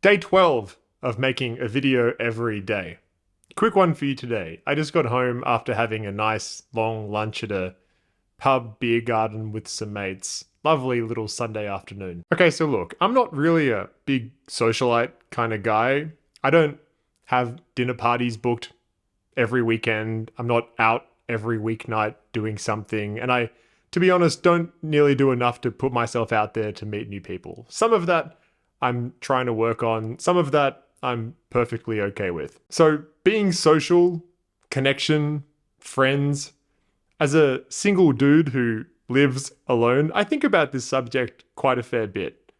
Day 12 of making a video every day. Quick one for you today. I just got home after having a nice long lunch at a pub beer garden with some mates. Lovely little Sunday afternoon. Okay, so look, I'm not really a big socialite kind of guy. I don't have dinner parties booked every weekend. I'm not out every weeknight doing something. And I, to be honest, don't nearly do enough to put myself out there to meet new people. Some of that I'm trying to work on. Some of that I'm perfectly okay with. So being social, connection, friends, as a single dude who lives alone, I think about this subject quite a fair bit.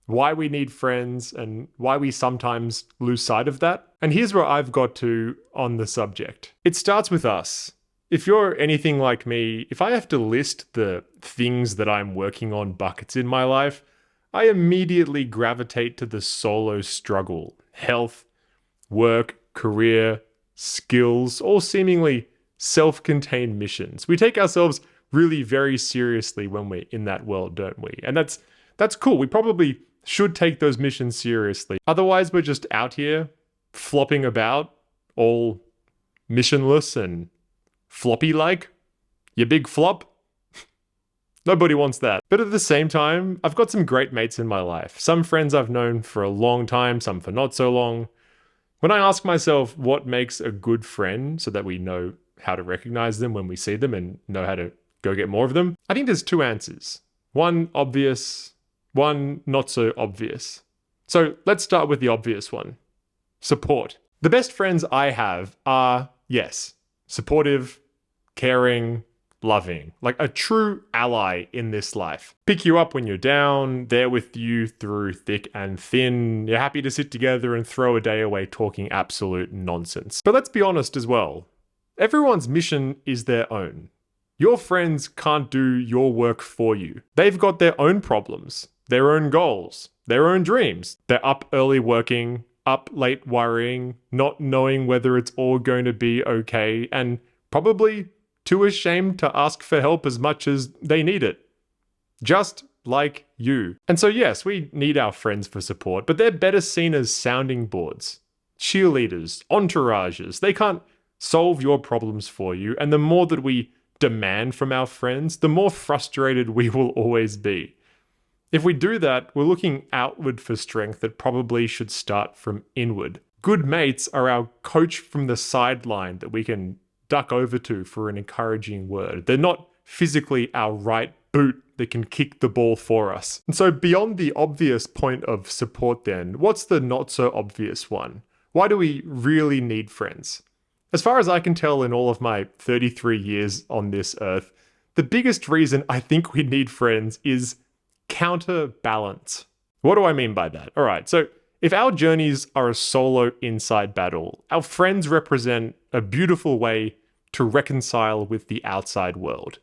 Why we need friends and why we sometimes lose sight of that. And here's where I've got to on the subject. It starts with us. If you're anything like me, if I have to list the things that I'm working on buckets in my life, I immediately gravitate to the solo struggle. Health, work, career, skills, all seemingly self-contained missions. We take ourselves really very seriously when we're in that world, don't we? And that's cool. We probably should take those missions seriously. Otherwise, we're just out here flopping about, all missionless and floppy-like. You big flop. Nobody wants that. But at the same time, I've got some great mates in my life. Some friends I've known for a long time, some for not so long. When I ask myself what makes a good friend so that we know how to recognize them when we see them and know how to go get more of them, I think there's two answers. One obvious, one not so obvious. So let's start with the obvious one. Support. The best friends I have are, yes, supportive, caring, loving, like a true ally in this life. Pick you up when you're down, there with you through thick and thin. You're happy to sit together and throw a day away talking absolute nonsense. But let's be honest as well. Everyone's mission is their own. Your friends can't do your work for you. They've got their own problems, their own goals, their own dreams. They're up early working, up late worrying, not knowing whether it's all going to be okay, and probably too ashamed to ask for help as much as they need it. Just like you. And so yes, we need our friends for support, but they're better seen as sounding boards, cheerleaders, entourages. They can't solve your problems for you, and the more that we demand from our friends, the more frustrated we will always be. If we do that, we're looking outward for strength that probably should start from inward. Good mates are our coach from the sideline that we can duck over to for an encouraging word. They're not physically our right boot that can kick the ball for us. And so beyond the obvious point of support then, what's the not so obvious one? Why do we really need friends? As far as I can tell in all of my 33 years on this earth, the biggest reason I think we need friends is counterbalance. What do I mean by that? All right, so if our journeys are a solo inside battle, our friends represent a beautiful way to reconcile with the outside world,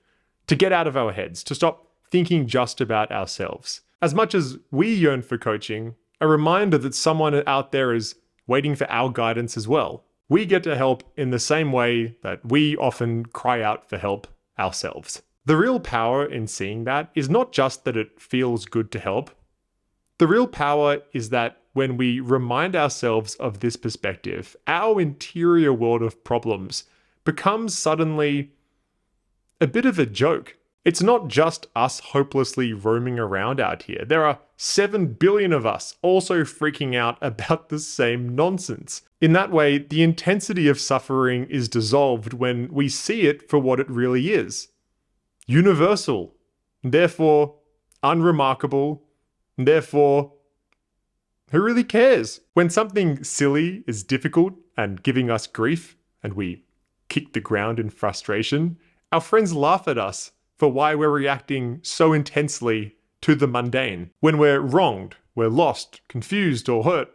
to get out of our heads, to stop thinking just about ourselves. As much as we yearn for coaching, a reminder that someone out there is waiting for our guidance as well. We get to help in the same way that we often cry out for help ourselves. The real power in seeing that is not just that it feels good to help. The real power is that when we remind ourselves of this perspective, our interior world of problems becomes suddenly a bit of a joke. It's not just us hopelessly roaming around out here. There are 7 billion of us also freaking out about the same nonsense. In that way, the intensity of suffering is dissolved when we see it for what it really is. Universal, therefore unremarkable, therefore who really cares? When something silly is difficult and giving us grief, and we kick the ground in frustration, our friends laugh at us for why we're reacting so intensely to the mundane. When we're wronged, we're lost, confused, or hurt,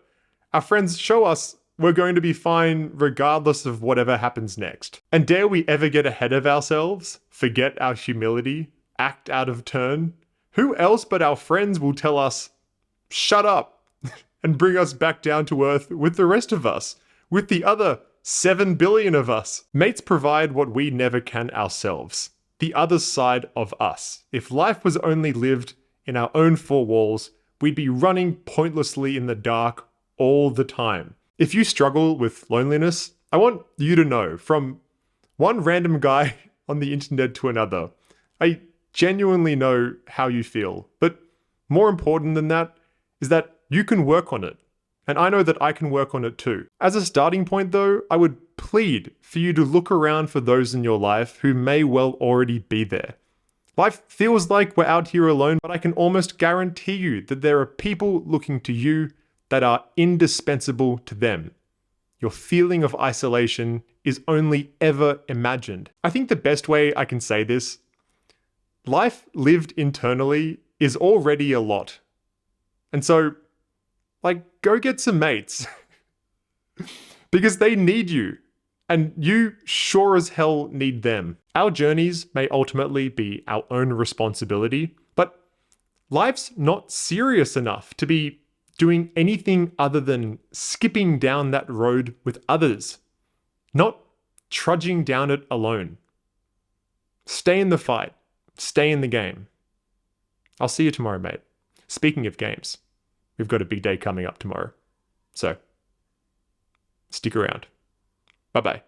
our friends show us we're going to be fine regardless of whatever happens next. And dare we ever get ahead of ourselves, forget our humility, act out of turn? Who else but our friends will tell us, shut up, and bring us back down to earth with the rest of us, with the other 7 billion of us. Mates provide what we never can ourselves. The other side of us. If life was only lived in our own four walls, we'd be running pointlessly in the dark all the time. If you struggle with loneliness, I want you to know, from one random guy on the internet to another, I genuinely know how you feel. But more important than that is that you can work on it. And I know that I can work on it too. As a starting point though, I would plead for you to look around for those in your life who may well already be there. Life feels like we're out here alone, but I can almost guarantee you that there are people looking to you that are indispensable to them. Your feeling of isolation is only ever imagined. I think the best way I can say this, life lived internally is already a lot. And so, go get some mates. Because they need you. And you sure as hell need them. Our journeys may ultimately be our own responsibility, but life's not serious enough to be doing anything other than skipping down that road with others, not trudging down it alone. Stay in the fight. Stay in the game. I'll see you tomorrow, mate. Speaking of games, we've got a big day coming up tomorrow. So, stick around. Bye-bye.